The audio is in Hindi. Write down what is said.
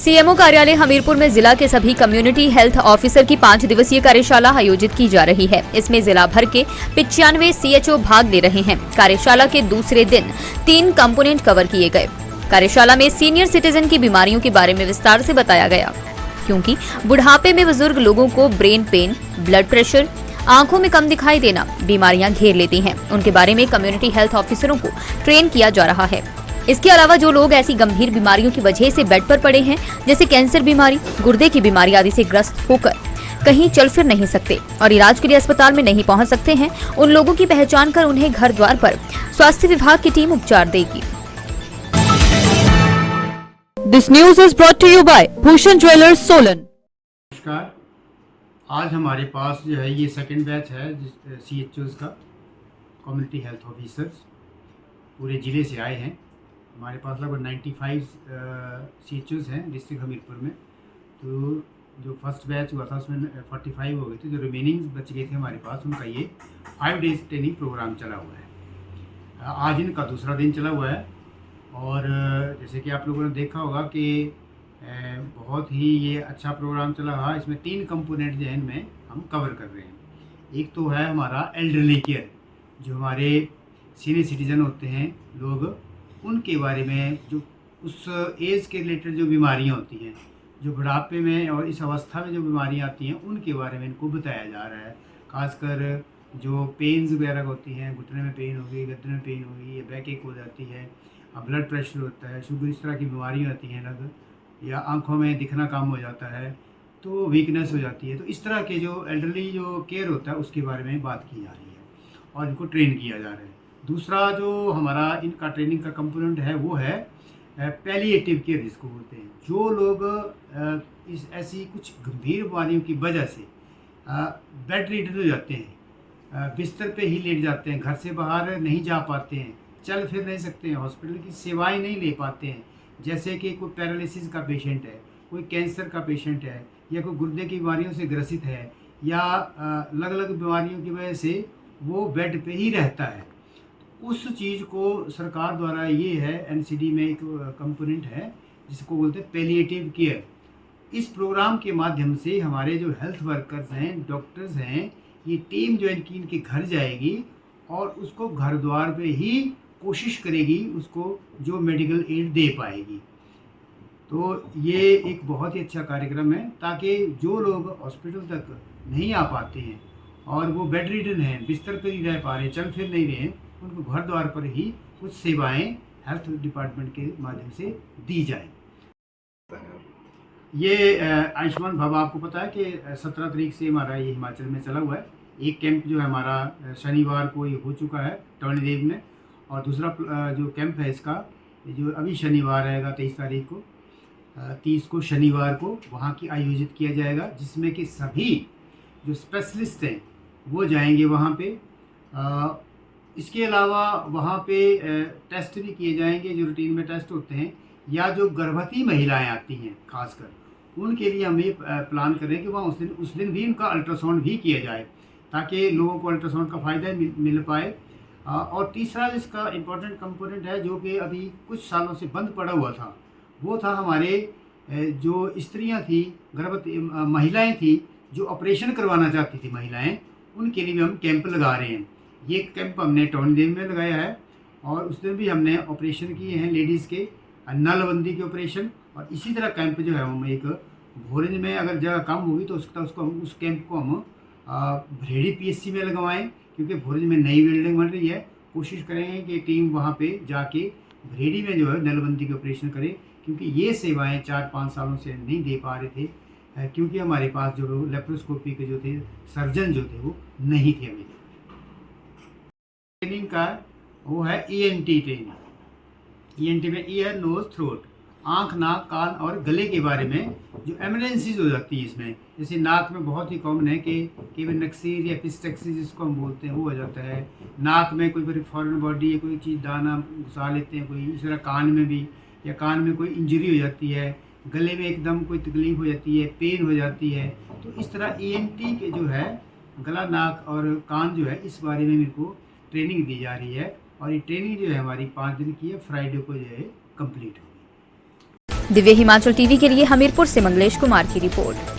सीएमओ कार्यालय हमीरपुर में जिला के सभी कम्युनिटी हेल्थ ऑफिसर की 5 दिवसीय कार्यशाला आयोजित की जा रही है। इसमें जिला भर के 95 सीएचओ भाग ले रहे हैं। कार्यशाला के दूसरे दिन 3 कंपोनेंट कवर किए गए। कार्यशाला में सीनियर सिटीजन की बीमारियों के बारे में विस्तार से बताया गया, क्योंकि बुढ़ापे में बुजुर्ग लोगों को ब्रेन पेन, ब्लड प्रेशर, आंखों में कम दिखाई देना बीमारियां घेर लेती हैं। उनके बारे में कम्युनिटी हेल्थ ऑफिसरों को ट्रेन किया जा रहा है। इसके अलावा जो लोग ऐसी गंभीर बीमारियों की वजह से बेड पर पड़े हैं, जैसे कैंसर बीमारी, गुर्दे की बीमारी आदि से ग्रस्त होकर कहीं चल फिर नहीं सकते और इलाज के लिए अस्पताल में नहीं पहुंच सकते हैं, उन लोगों की पहचान कर उन्हें घर द्वार पर स्वास्थ्य विभाग की टीम उपचार देगी। This news is brought to you by Bhushan jewellers, Solan. नमस्कार, आज हमारे पास जो है ये सेकंड बैच है CHOs का, कम्युनिटी हेल्थ ऑफिसर्स पूरे ज़िले से आए हैं। हमारे पास लगभग 95 CHOs हैं डिस्ट्रिक्ट हमीरपुर में। तो जो फर्स्ट बैच हुआ था उसमें 45 हो गए थे, जो रिमेनिंग बच गए थे हमारे पास, उनका ये 5 डेज़ ट्रेनिंग प्रोग्राम चला हुआ है। आज इनका दूसरा दिन चला हुआ है और जैसे कि आप लोगों ने देखा होगा कि बहुत ही ये अच्छा प्रोग्राम चला रहा। इसमें 3 कंपोनेंट जो है इनमें हम कवर कर रहे हैं। एक तो है हमारा एल्डरली केयर, जो हमारे सीनियर सिटीजन होते हैं लोग, उनके बारे में जो उस एज के रिलेटेड जो बीमारियां होती हैं, जो बुढ़ापे में और इस अवस्था में जो बीमारियां आती हैं, उनके बारे में इनको बताया जा रहा है। खासकर जो पेन्स वगैरह होती हैं, घुटने में पेन होगी, गर्दन में पेन होगी, या बैक एक हो जाती है, ब्लड प्रेशर होता है, शुगर, इस तरह की बीमारियाँ होती हैं अलग, या आँखों में दिखना कम हो जाता है, तो वीकनेस हो जाती है। तो इस तरह के जो एल्डरली जो केयर होता है उसके बारे में बात की जा रही है और इनको ट्रेन किया जा रहा है। दूसरा जो हमारा इनका ट्रेनिंग का कंपोनेंट है वो है पैलिएटिव केयर, जिसको बोलते हैं। जो लोग इस ऐसी कुछ गंभीर बीमारियों की वजह से बेड रिडन हो जाते हैं, बिस्तर पे ही लेट जाते हैं, घर से बाहर नहीं जा पाते हैं, चल फिर नहीं सकते हैं, हॉस्पिटल की सेवाएं नहीं ले पाते हैं, जैसे कि कोई पैरालिसिस का पेशेंट है, कोई कैंसर का पेशेंट है, या कोई गुर्दे की बीमारियों से ग्रसित है, या अलग अलग बीमारियों की वजह से वो बेड पे ही रहता है। उस चीज़ को सरकार द्वारा ये है, NCD में एक कंपोनेंट है जिसको बोलते हैं पैलिएटिव केयर। इस प्रोग्राम के माध्यम से हमारे जो हेल्थ वर्कर्स हैं, डॉक्टर्स हैं, ये टीम जो इनकी इनके घर जाएगी और उसको घर द्वार पे ही कोशिश करेगी उसको जो मेडिकल एड दे पाएगी। तो ये एक बहुत ही अच्छा कार्यक्रम है, ताकि जो लोग हॉस्पिटल तक नहीं आ पाते हैं और वो बेड रिडन हैं, बिस्तर पर नहीं रह पा रहे, चल फिर नहीं रहे, उनको घर द्वार पर ही कुछ सेवाएं हेल्थ डिपार्टमेंट के माध्यम से दी जाए। ये आयुष्मान भव आपको पता है कि 17 तारीख से हमारा ये हिमाचल में चला हुआ है। एक कैंप जो है हमारा शनिवार को ये हो चुका है टर्नदेव में, और दूसरा जो कैंप है इसका जो अभी शनिवार आएगा 23 तारीख को, 30 को शनिवार को वहाँ की आयोजित किया जाएगा, जिसमें कि सभी जो स्पेशलिस्ट हैं वो जाएंगे वहाँ पे। इसके अलावा वहाँ पे टेस्ट भी किए जाएंगे, जो रूटीन में टेस्ट होते हैं, या जो गर्भवती महिलाएं आती हैं खासकर उनके लिए हम ये प्लान करें कि वहाँ उस दिन भी उनका अल्ट्रासाउंड भी किया जाए, ताकि लोगों को अल्ट्रासाउंड का फ़ायदा मिल पाए। और तीसरा इसका इम्पोर्टेंट कंपोनेंट है जो कि अभी कुछ सालों से बंद पड़ा हुआ था, वो था हमारे जो स्त्रियाँ थी, गर्भवती महिलाएँ थी, जो ऑपरेशन करवाना चाहती थी महिलाएँ, उनके लिए भी हम कैंप लगा रहे हैं। ये कैंप हमने टॉर्नडेव में लगाया है और उस दिन भी हमने ऑपरेशन किए हैं लेडीज़ के, नलबंदी के ऑपरेशन। और इसी तरह कैंप जो है हम एक भोरंज में अगर जगह कम होगी तो उस कैंप को हम भरेड़ी PSC में लगवाएं, क्योंकि भोरंज में नई बिल्डिंग बन रही है। कोशिश करेंगे कि टीम वहाँ पे जाके भरेड़ी में जो है नलबंदी के ऑपरेशन करे, क्योंकि ये सेवाएं 4-5 सालों से नहीं दे पा रहे थे, क्योंकि हमारे पास जो लेप्रोस्कोपी के जो थे सर्जन जो थे वो नहीं थे। अभी ट्रेनिंग का वो है ENT ट्रेनिंग। ENT में ईयर, नोज, थ्रोट, आँख, नाक, कान और गले के बारे में जो एमरजेंसीज हो जाती है इसमें, जैसे नाक में बहुत ही कॉमन है कि केविनक्सीर या पिस्टेक्सिस जिसको हम बोलते हैं वो हो जाता है। नाक में कोई फॉरेन बॉडी या कोई चीज़ दाना घुसा लेते हैं कोई, इस तरह कान में भी, या कान में कोई इंजरी हो जाती है, गले में एकदम कोई तकलीफ हो जाती है, पेन हो जाती है। तो इस तरह ENT के जो है गला, नाक और कान जो है, इस बारे में मेरे को ट्रेनिंग दी जा रही है। और ये ट्रेनिंग जो है हमारी 5 दिन की है, फ्राइडे को जो है कंप्लीट होगी। दिव्य हिमाचल टीवी के लिए हमीरपुर से मंगलेश कुमार की रिपोर्ट।